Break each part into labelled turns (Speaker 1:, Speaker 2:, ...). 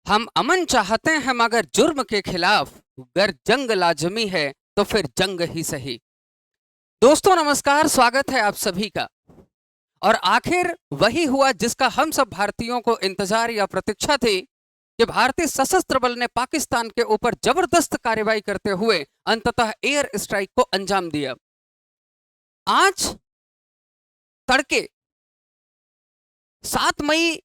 Speaker 1: हम अमन चाहते हैं मगर जुर्म के खिलाफ गर जंग लाजमी है तो फिर जंग ही सही। दोस्तों नमस्कार, स्वागत है आप सभी का। और आखिर वही हुआ जिसका हम सब भारतीयों को इंतजार या प्रतीक्षा थी कि भारतीय सशस्त्र बल ने पाकिस्तान के ऊपर जबरदस्त कार्रवाई करते हुए अंततः एयर स्ट्राइक को अंजाम दिया। आज तड़के 7 मई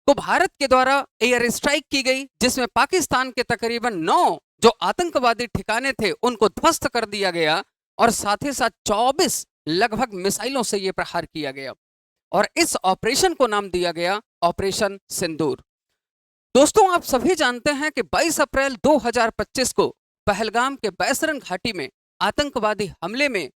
Speaker 1: को भारत के द्वारा एयर स्ट्राइक की गई, जिसमें पाकिस्तान के तकरीबन 9 जो आतंकवादी ठिकाने थे उनको ध्वस्त कर दिया गया और साथ ही साथ 24 लगभग मिसाइलों से यह प्रहार किया गया और इस ऑपरेशन को नाम दिया गया ऑपरेशन सिंदूर। दोस्तों, आप सभी जानते हैं कि 22 अप्रैल 2025 को पहलगाम के बैसरन घाटी में आतंकवादी हमले में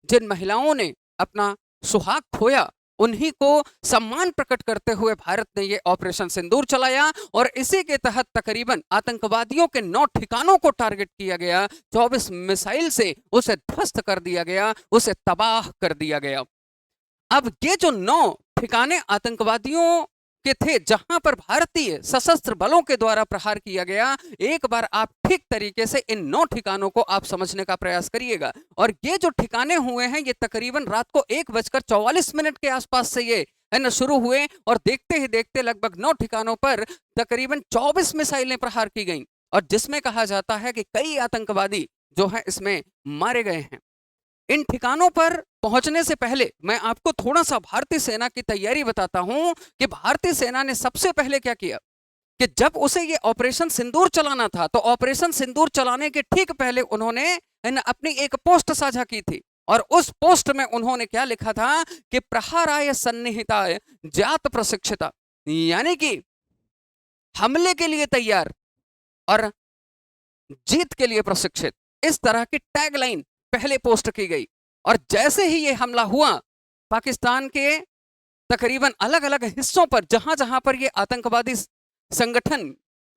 Speaker 1: जिन महिलाओं ने अपना सुहाग खोया, उन्हीं को सम्मान प्रकट करते हुए भारत ने यह ऑपरेशन सिंदूर चलाया और इसी के तहत तकरीबन आतंकवादियों के 9 ठिकानों को टारगेट किया गया, 24 मिसाइल से उसे ध्वस्त कर दिया गया, उसे तबाह कर दिया गया। अब ये जो 9 ठिकाने आतंकवादियों के थे जहां पर भारतीय सशस्त्र बलों के द्वारा प्रहार किया गया, एक बार आप ठीक तरीके से इन 9 ठिकानों को आप समझने का प्रयास करिएगा। और ये जो ठिकाने हुए हैं ये तकरीबन रात को 1:44 के आसपास से ये है ना शुरू हुए और देखते ही देखते लगभग 9 ठिकानों पर तकरीबन 24 मिसाइलें प्रहार की गई और जिसमें कहा जाता है कि कई आतंकवादी जो है इसमें मारे गए हैं। इन ठिकानों पर पहुंचने से पहले मैं आपको थोड़ा सा भारतीय सेना की तैयारी बताता हूं कि भारतीय सेना ने सबसे पहले क्या किया कि जब उसे ये ऑपरेशन सिंदूर चलाना था तो ऑपरेशन सिंदूर चलाने के ठीक पहले उन्होंने अपनी एक पोस्ट साझा की थी और उस पोस्ट में उन्होंने क्या लिखा था कि प्रहाराय सन्निहिताय जात प्रशिक्षिता, यानी कि हमले के लिए तैयार और जीत के लिए प्रशिक्षित, इस तरह की टैगलाइन पहले पोस्ट की गई। और जैसे ही यह हमला हुआ, पाकिस्तान के तकरीबन अलग अलग हिस्सों पर जहां जहां पर ये आतंकवादी संगठन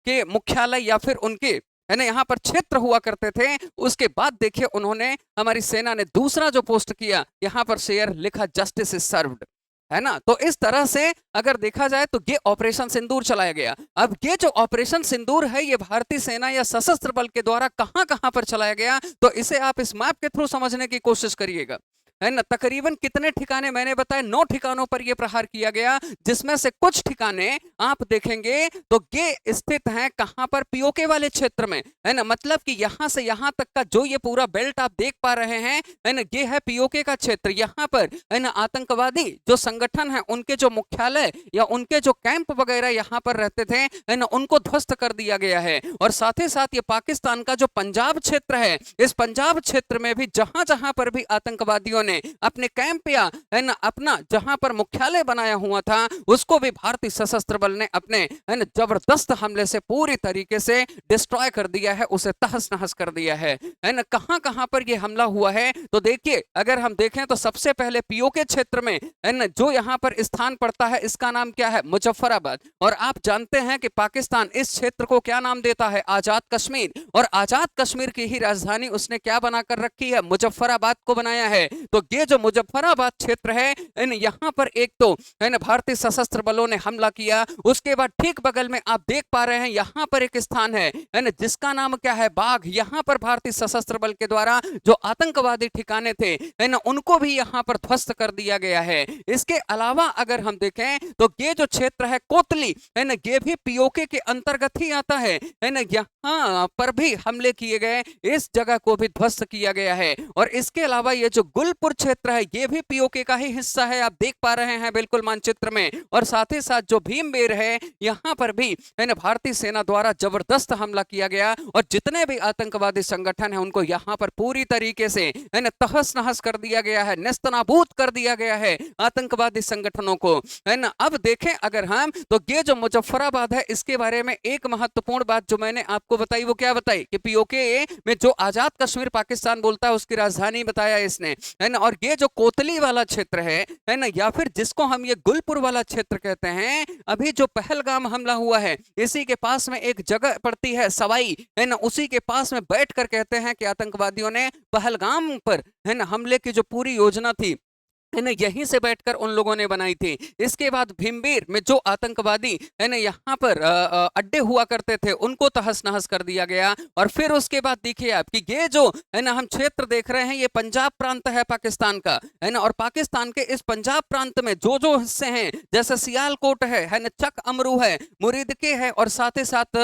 Speaker 1: के मुख्यालय या फिर उनके है ना यहाँ पर क्षेत्र हुआ करते थे, उसके बाद देखिए उन्होंने हमारी सेना ने दूसरा जो पोस्ट किया, यहां पर शेयर लिखा जस्टिस इज सर्व्ड, है ना। तो इस तरह से अगर देखा जाए तो ये ऑपरेशन सिंदूर चलाया गया। अब ये जो ऑपरेशन सिंदूर है ये भारतीय सेना या सशस्त्र बल के द्वारा कहां कहां पर चलाया गया, तो इसे आप इस मैप के थ्रू समझने की कोशिश करिएगा, है ना। तकरीबन कितने ठिकाने मैंने बताए, 9 ठिकानों पर यह प्रहार किया गया, जिसमें से कुछ ठिकाने आप देखेंगे तो ये स्थित हैं कहां पर, पीओके वाले क्षेत्र में, है ना। मतलब कि यहां से यहां तक का जो ये पूरा बेल्ट आप देख पा रहे हैं, है ना, ये है पीओके का क्षेत्र। यहां पर है ना आतंकवादी जो संगठन है उनके जो मुख्यालय या उनके जो कैंप वगैरह यहां पर रहते थे, है ना, उनको ध्वस्त कर दिया गया है। और साथ ही साथ ये पाकिस्तान का जो पंजाब क्षेत्र है, इस पंजाब क्षेत्र में भी जहां जहां पर भी आतंकवादियों ने अपने कैंप या है ना अपना जहां पर मुख्यालय बनाया हुआ था, उसको भी भारतीय सशस्त्र बल ने अपने है ना जबरदस्त हमले से पूरी तरीके से डिस्ट्रॉय कर दिया है, उसे तहस नहस कर दिया है ना। कहां कहां पर यह हमला हुआ है, तो देखिए अगर हम देखें तो सबसे पहले पीओके क्षेत्र में है ना जो यहां पर स्थान पड़ता है, इसका नाम क्या है, मुजफ्फराबाद। और आप जानते हैं कि पाकिस्तान इस क्षेत्र को क्या नाम देता है, आजाद कश्मीर। और आजाद कश्मीर की ही राजधानी उसने क्या बनाकर रखी है, मुजफ्फराबाद को बनाया है। तो ये जो मुजफ्फराबाद क्षेत्र है, यहां पर एक तो है ना भारतीय सशस्त्र बलों ने हमला किया, उसके बाद ठीक बगल में आप देख पा रहे हैं यहां पर एक स्थान है ना जिसका नाम क्या है, बाघ। यहां पर भारतीय सशस्त्र बल के द्वारा जो आतंकवादी ठिकाने थे, है ना, उनको भी यहां पर ध्वस्त कर दिया गया है। इसके अलावा अगर हम देखें तो ये जो क्षेत्र है कोतली, है ना, ये भी पीओके के अंतर्गत ही आता है ना, यहां पर भी हमले किए गए, इस जगह को भी ध्वस्त किया गया है। और इसके अलावा ये जो गुलपुर क्षेत्र है ये भी पीओके का ही हिस्सा है, आप देख पा रहे हैं बिल्कुल मानचित्र में। और साथ ही साथ जो भीमबेर है, यहां पर भी है ना भारतीय सेना द्वारा जबरदस्त हमला किया गया और जितने भी आतंकवादी संगठन है उनको यहां पर पूरी तरीके से है ना तहस नहस कर दिया गया है, नेस्तनाबूद कर दिया गया है आतंकवादी संगठनों को, है ना। अब देखें अगर हम तो ये जो मुजफ्फराबाद है, इसके बारे में एक महत्वपूर्ण बात जो मैंने आपको बताई वो क्या बताई कि पीओके में जो आजाद कश्मीर पाकिस्तान बोलता है उसकी राजधानी बताया इसने, है ना। और ये जो कोतली वाला क्षेत्र है ना, या फिर जिसको हम ये गुलपुर वाला क्षेत्र कहते हैं, अभी जो पहलगाम हमला हुआ है इसी के पास में एक जगह पड़ती है सवाई, है ना, उसी के पास में बैठकर कहते हैं कि आतंकवादियों ने पहलगाम पर है ना हमले की जो पूरी योजना थी है ना, यहीं से बैठकर उन लोगों ने बनाई थी। इसके बाद भीमबेर में जो आतंकवादी है ना यहाँ पर अड्डे हुआ करते थे, उनको तहस नहस कर दिया गया। और फिर उसके बाद देखिए आप कि ये जो है ना हम क्षेत्र देख रहे हैं, ये पंजाब प्रांत है पाकिस्तान का, है ना। और पाकिस्तान के इस पंजाब प्रांत में जो जो हिस्से हैं, जैसे सियालकोट है ना, चक अमरू है, मुरीदके है, और साथ ही साथ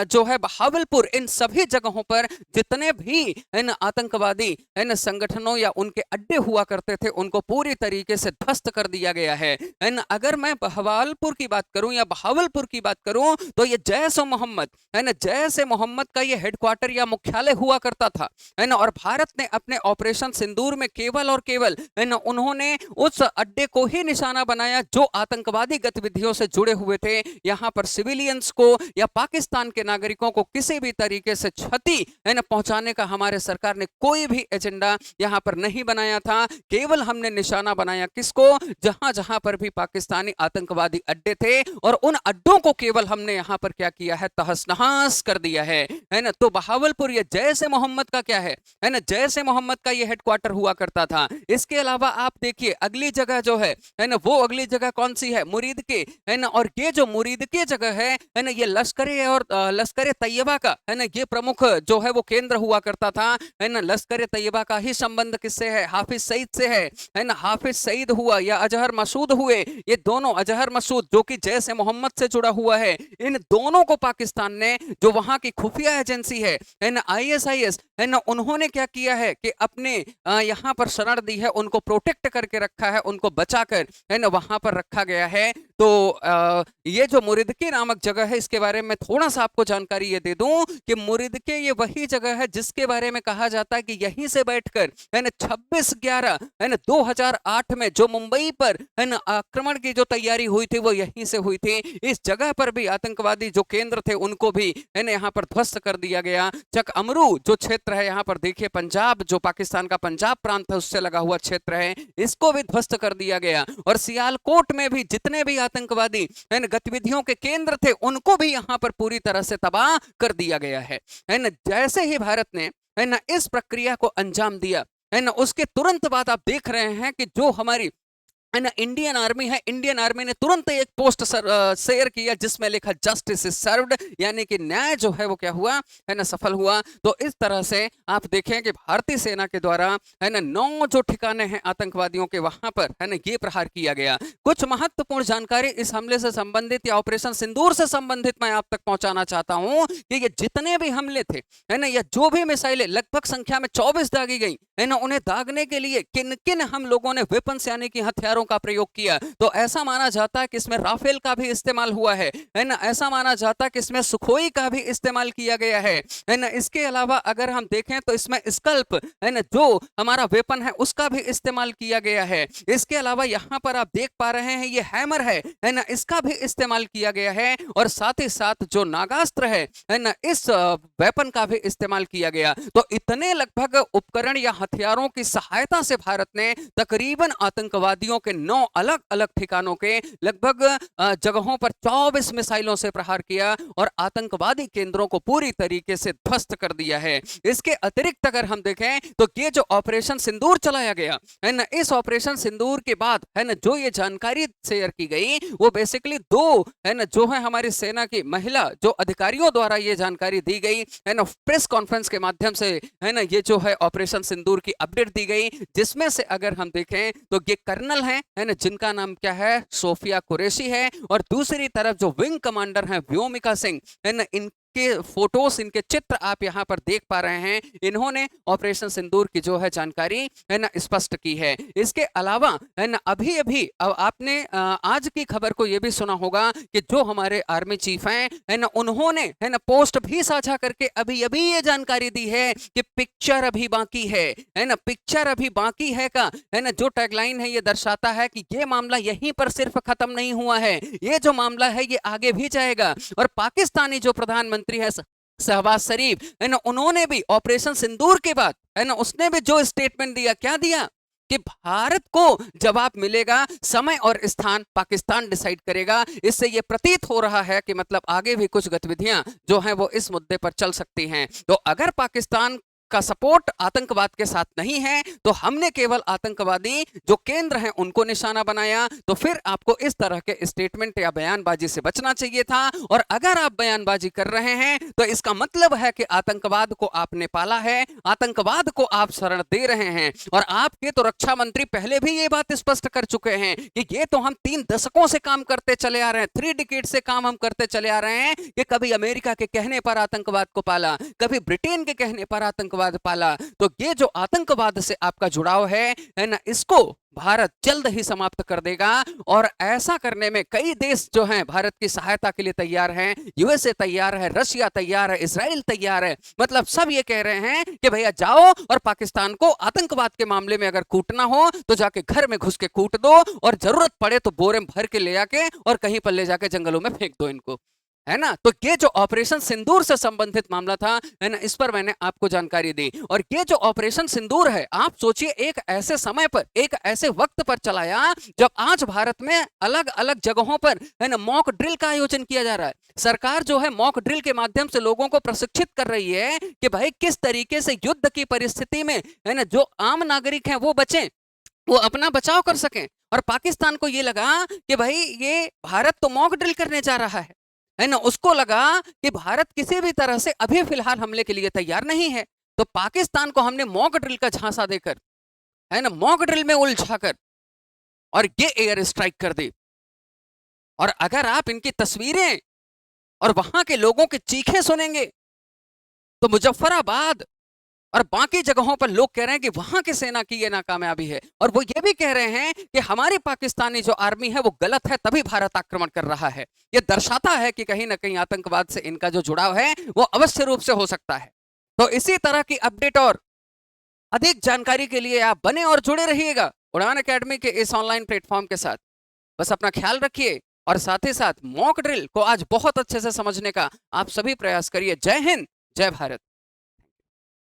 Speaker 1: जो है बहावलपुर, इन सभी जगहों पर जितने भी है ना आतंकवादी है ना संगठनों या उनके अड्डे हुआ करते थे, उनको पूरी तरीके से ध्वस्त कर दिया गया है ना। अगर मैं बहावलपुर की बात करूं या बहावलपुर की बात करूं, तो ये जैश ए मोहम्मद है ना, जैश ए मोहम्मद का ये हेडक्वार्टर या मुख्यालय हुआ करता था, है ना। और भारत ने अपने ऑपरेशन सिंदूर में केवल और केवल है ना उन्होंने उस अड्डे को ही निशाना बनाया जो आतंकवादी गतिविधियों से जुड़े हुए थे। यहां पर सिविलियंस को या पाकिस्तान के नागरिकों को किसी भी तरीके से क्षति है ना पहुंचाने का हमारे सरकार ने कोई भी एजेंडा यहां पर नहीं बनाया था। केवल हमने निशाना बनाया किसको, जहां जहां पर भी पाकिस्तानी आतंकवादी अड्डे थे, और उन अड्डों को केवल हमने यहां पर क्या किया है, तहस नहस कर दिया है ना। तो बहावलपुर ये जैश ए मोहम्मद का क्या है ना, जैश ए मोहम्मद का ये हेडक्वार्टर हुआ करता था। इसके अलावा आप देखिए अगली जगह जो है ना, वो अगली जगह कौन सी है, मुरीदके, है ना। और ये जो मुरीदके जगह है ना, ये लश्करे और लश्करे तैयबा का है ना, ये प्रमुख जो है वो केंद्र हुआ करता था, है ना। लश्करे तैयबा का ही संबंध किससे है, हाफिज सईद से है ना। हाफिज सईद हुआ या अजहर मसूद हुए, ये दोनों, अजहर मसूद जो कि जैश ए मोहम्मद से जुड़ा हुआ है, इन दोनों को पाकिस्तान ने, जो वहां की खुफिया एजेंसी है ना, आईएसआईएस, है ना, उन्होंने क्या किया है कि अपने यहाँ पर शरण दी है, उनको प्रोटेक्ट करके रखा है, उनको बचाकर है ना वहां पर रखा गया है। तो ये जो मुरीदके नामक जगह है, इसके बारे में थोड़ा सा आपको जानकारी ये दे दूं कि मुरीदके ये वही जगह है जिसके बारे में कहा जाता है कि यहीं से बैठकर है ना 26/11 है ना 2008 में जो मुंबई पर है ना आक्रमण की जो तैयारी हुई थी, वो यहीं से हुई थी। इस जगह पर भी आतंकवादी जो केंद्र थे, उनको भी है ना यहाँ पर ध्वस्त कर दिया गया। चक अमरू जो क्षेत्र है, यहाँ पर देखिए पंजाब, जो पाकिस्तान का पंजाब प्रांत है उससे लगा हुआ क्षेत्र है, इसको भी ध्वस्त कर दिया गया। और सियालकोट में भी जितने भी आतंकवादी है ना गतिविधियों के केंद्र थे, उनको भी यहाँ पर पूरी तरह से तबाह कर दिया गया है ना। जैसे ही भारत ने है ना इस प्रक्रिया को अंजाम दिया, है ना, उसके तुरंत बाद आप देख रहे हैं कि जो हमारी है ना इंडियन आर्मी है, इंडियन आर्मी ने तुरंत एक पोस्ट शेयर किया जिसमें लिखा जस्टिस इज सर्व्ड, यानी कि न्याय जो है वो क्या हुआ, है ना, सफल हुआ। तो इस तरह से आप देखें कि भारतीय सेना के द्वारा है ना 9 जो ठिकाने हैं आतंकवादियों के, वहां पर है ना ये प्रहार किया गया। कुछ महत्वपूर्ण जानकारी इस हमले से संबंधित या ऑपरेशन सिंदूर से संबंधित मैं आप तक पहुंचाना चाहता हूं कि ये जितने भी हमले थे, है ना, या जो भी मिसाइलें लगभग संख्या में 24 दागी गई, है ना, उन्हें दागने के लिए किन किन हम लोगों ने वेपन्स यानी कि हथियारों का प्रयोग किया। तो ऐसा माना जाता है कि इसमें राफेल का भी इस्तेमाल हुआ है ना। ऐसा माना जाता है कि इसमें सुखोई का भी इस्तेमाल किया गया है ना। इसके अलावा अगर हम देखें तो इसमें स्कल्प है ना, जो हमारा वेपन है, उसका भी इस्तेमाल किया गया है। इसके अलावा यहां पर आप देख पा रहे हैं ये हैमर है ना, इसका भी इस्तेमाल किया गया है। और साथ ही साथ जो नागास्त्र है ना, इस वेपन का भी इस्तेमाल किया गया। तो इतने लगभग उपकरण या हथियारों की सहायता से भारत ने तकरीबन आतंकवादियों के 9 अलग अलग ठिकानों के लगभग जगहों पर 24 मिसाइलों से प्रहार किया और आतंकवादी केंद्रों को पूरी तरीके से ध्वस्त कर दिया है। इसके अतिरिक्त अगर हम देखें तो ये जो ऑपरेशन सिंदूर चलाया गया है ना, इस ऑपरेशन सिंदूर के बाद है ना जो ये जानकारी शेयर की गई, वो बेसिकली 2 है ना जो है हमारी सेना की महिला जो अधिकारियों द्वारा ये जानकारी दी गई है ना, प्रेस कॉन्फ्रेंस के माध्यम से है ना, ये जो है ऑपरेशन सिंदूर की अपडेट दी गई, जिसमें से अगर हम देखें तो ये कर्नल है ना, जिनका नाम क्या है, सोफिया कुरैशी है। और दूसरी तरफ जो विंग कमांडर हैं व्योमिका सिंह है ना, के फोटोस, इनके चित्र आप यहां पर देख पा रहे हैं। इन्होंने ऑपरेशन सिंदूर की जो है जानकारी है ना स्पष्ट की है। इसके अलावा है ना अभी अभी आपने आज की खबर को यह भी सुना होगा कि जो हमारे आर्मी चीफ हैं है ना, उन्होंने है ना पोस्ट भी साझा करके अभी अभी ये जानकारी दी है कि पिक्चर अभी बाकी है ना, पिक्चर अभी बाकी है का है ना, जो टैगलाइन है ये दर्शाता है कि ये मामला यहीं पर सिर्फ खत्म नहीं हुआ है, ये जो मामला है ये आगे भी जाएगा। और पाकिस्तानी जो प्रधानमंत्री है शहबाज शरीफ है ना, उन्होंने भी ऑपरेशन सिंदूर के बाद है ना, उसने भी जो स्टेटमेंट दिया, क्या दिया कि भारत को जवाब मिलेगा, समय और स्थान पाकिस्तान डिसाइड करेगा। इससे यह प्रतीत हो रहा है कि मतलब आगे भी कुछ गतिविधियां जो हैं वो इस मुद्दे पर चल सकती हैं। तो अगर पाकिस्तान का सपोर्ट आतंकवाद के साथ नहीं है, तो हमने केवल आतंकवादी जो केंद्र हैं उनको निशाना बनाया। तो फिर आपको इस तरह के स्टेटमेंट या बयानबाजी से बचना चाहिए था। और अगर आप बयानबाजी कर रहे हैं तो इसका मतलब है कि आतंकवाद को आपने पाला है, आतंकवाद को आप शरण दे रहे हैं। और आपके तो रक्षा मंत्री पहले भी ये बात स्पष्ट कर चुके हैं कि ये तो हम 3 दशकों से काम करते चले आ रहे हैं, 3 डिकेड से काम हम करते चले आ रहे हैं कि कभी अमेरिका के कहने पर आतंकवाद को पाला, कभी ब्रिटेन के कहने पर आतंकवाद पाला। तो ये जो आतंकवाद से आपका जुड़ाव है ना, इसको भारत जल्द ही समाप्त कर देगा। और ऐसा करने में कई देश जो हैं भारत की सहायता के लिए तैयार हैं। यूएसए तैयार है, रशिया तैयार है, इजराइल तैयार है। मतलब सब ये कह रहे हैं कि भैया जाओ और पाकिस्तान को आतंकवाद के मामले में अगर कूटना हो तो जाके घर में घुस के कूट दो, और जरूरत पड़े तो बोरे में भर के ले जाके और कहीं पर ले जाके जंगलों में फेंक दो इनको, है ना। तो ये जो ऑपरेशन सिंदूर से संबंधित मामला था, है ना, इस पर मैंने आपको जानकारी दी। और ये जो ऑपरेशन सिंदूर है, आप सोचिए एक ऐसे समय पर, एक ऐसे वक्त पर चलाया जब आज भारत में अलग अलग जगहों पर, है ना, मॉक ड्रिल का आयोजन किया जा रहा है। सरकार जो है मॉक ड्रिल के माध्यम से लोगों को प्रशिक्षित कर रही है कि भाई किस तरीके से युद्ध की परिस्थिति में, है ना, जो आम नागरिक हैं वो बचें, वो अपना बचाव कर सकें। और पाकिस्तान को ये लगा कि भाई ये भारत तो मॉक ड्रिल करने जा रहा है ना, उसको लगा कि भारत किसी भी तरह से अभी फिलहाल हमले के लिए तैयार नहीं है। तो पाकिस्तान को हमने मॉक ड्रिल का झांसा देकर, है ना, मॉक ड्रिल में उलझाकर और ये एयर स्ट्राइक कर दी। और अगर आप इनकी तस्वीरें और वहां के लोगों की चीखें सुनेंगे तो मुजफ्फराबाद और बाकी जगहों पर लोग कह रहे हैं कि वहां की सेना की ये नाकामयाबी है। और वो ये भी कह रहे हैं कि हमारी पाकिस्तानी जो आर्मी है वो गलत है, तभी भारत आक्रमण कर रहा है। ये दर्शाता है कि कहीं ना कहीं आतंकवाद से इनका जो जुड़ाव है वो अवश्य रूप से हो सकता है। तो इसी तरह की अपडेट और अधिक जानकारी के लिए आप बने और जुड़े रहिएगा उड़ान अकेडमी के इस ऑनलाइन प्लेटफॉर्म के साथ। बस अपना ख्याल रखिए और साथ ही साथ मॉक ड्रिल को आज बहुत अच्छे से समझने का आप सभी प्रयास करिए। जय हिंद, जय भारत।